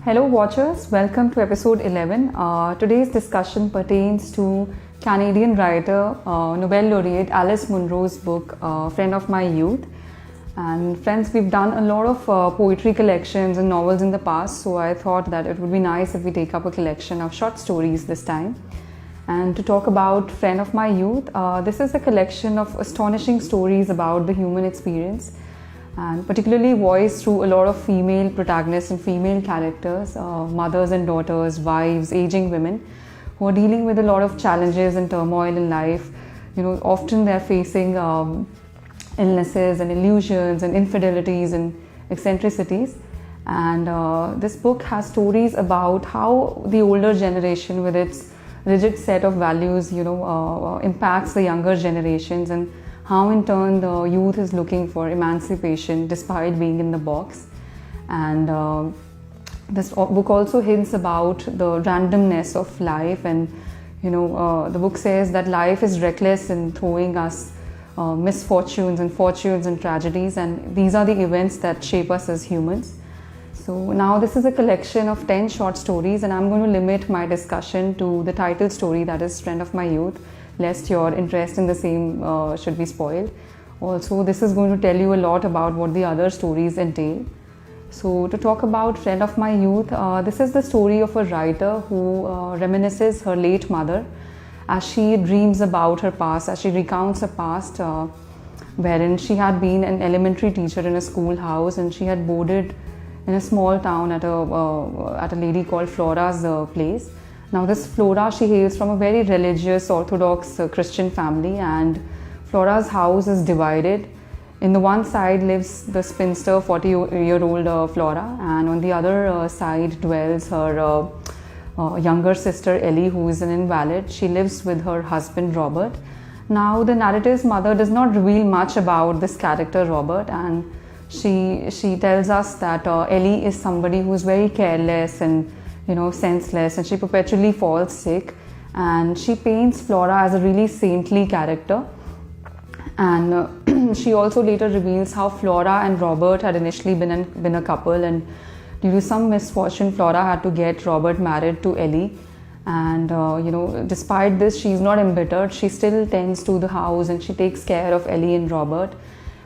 Hello watchers, welcome to episode 11. Today's discussion pertains to Canadian writer, Nobel laureate Alice Munro's book, Friend of My Youth. And friends, we've done a lot of poetry collections and novels in the past, so I thought that it would be nice if we take up a collection of short stories this time. And to talk about Friend of My Youth, this is a collection of astonishing stories about the human experience, and particularly voiced through a lot of female protagonists and female characters, mothers and daughters, wives, aging women who are dealing with a lot of challenges and turmoil in life. You know, often they're facing illnesses and illusions and infidelities and eccentricities. And this book has stories about how the older generation, with its rigid set of values, impacts the younger generations, and how in turn the youth is looking for emancipation despite being in the box. And this book also hints about the randomness of life, and the book says that life is reckless in throwing us misfortunes and fortunes and tragedies, and these are the events that shape us as humans. So now this is a collection of 10 short stories, and I'm going to limit my discussion to the title story, that is Friend of My Youth, lest your interest in the same should be spoiled. Also, this is going to tell you a lot about what the other stories entail. So to talk about Friend of My Youth, this is the story of a writer who reminisces her late mother as she dreams about her past, as she recounts her past, wherein she had been an elementary teacher in a schoolhouse, and she had boarded in a small town at a lady called Flora's place. Now this Flora, she hails from a very religious Orthodox Christian family, and Flora's house is divided. In the one side lives the spinster 40-year-old Flora, and on the other side dwells her younger sister Ellie, who is an invalid. She lives with her husband Robert. Now the narrative's mother does not reveal much about this character Robert, and she tells us that Ellie is somebody who is very careless and senseless, and she perpetually falls sick, and she paints Flora as a really saintly character. And she also later reveals how Flora and Robert had initially been a couple, and due to some misfortune Flora had to get Robert married to Ellie. And despite this, she's not embittered. She still tends to the house and she takes care of Ellie and Robert.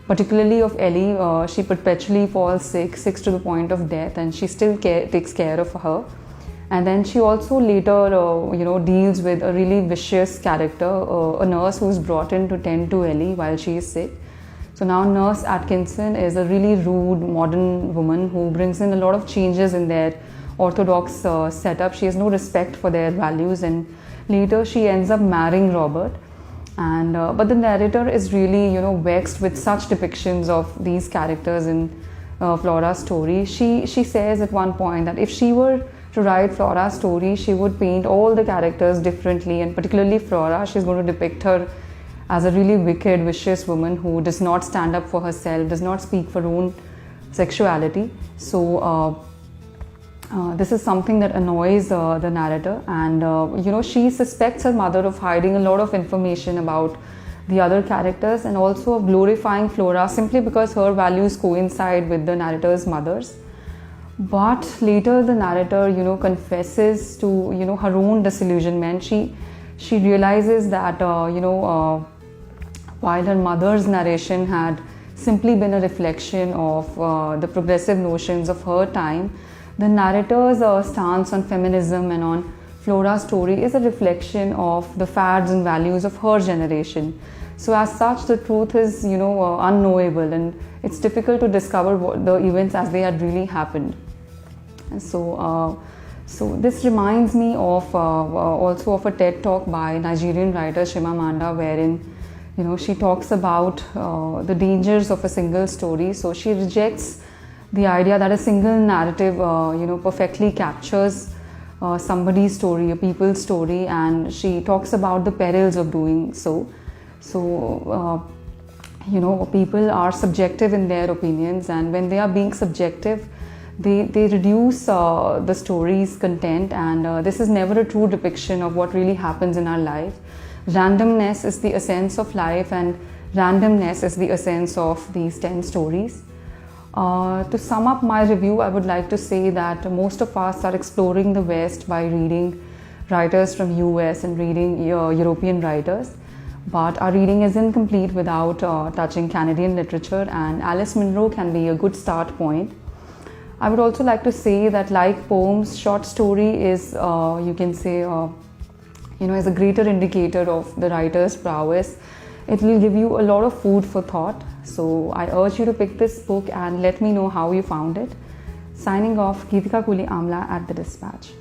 Particularly of Ellie, she perpetually falls sick to the point of death, and she still takes care of her. And then she also later, deals with a really vicious character, a nurse who is brought in to tend to Ellie while she is sick. So now Nurse Atkinson is a really rude modern woman who brings in a lot of changes in their orthodox setup. She has no respect for their values, and later she ends up marrying Robert. And but the narrator is really vexed with such depictions of these characters in Flora's story. She says at one point that if she were to write Flora's story, she would paint all the characters differently, and particularly Flora, she's going to depict her as a really wicked, vicious woman who does not stand up for herself, does not speak for her own sexuality. So this is something that annoys the narrator, and she suspects her mother of hiding a lot of information about the other characters, and also of glorifying Flora simply because her values coincide with the narrator's mother's. But later the narrator confesses to her own disillusionment. She realizes that while her mother's narration had simply been a reflection of the progressive notions of her time, the narrator's stance on feminism and on Flora's story is a reflection of the fads and values of her generation. So as such, the truth is unknowable, and it's difficult to discover what the events as they had really happened. So this reminds me of also of a TED talk by Nigerian writer Chimamanda, wherein she talks about the dangers of a single story. So she rejects the idea that a single narrative perfectly captures somebody's story, a people's story, and she talks about the perils of doing so. So people are subjective in their opinions, and when they are being subjective, they reduce the story's content, and this is never a true depiction of what really happens in our life. Randomness is the essence of life, and randomness is the essence of these 10 stories. To sum up my review, I would like to say that most of us are exploring the West by reading writers from US and reading European writers, but our reading is incomplete without touching Canadian literature, and Alice Munro can be a good start point. I would also like to say that, like poems, short story is, you can say, is a greater indicator of the writer's prowess. It will give you a lot of food for thought. So I urge you to pick this book and let me know how you found it. Signing off, Geetika Kohli Amla at The Dispatch.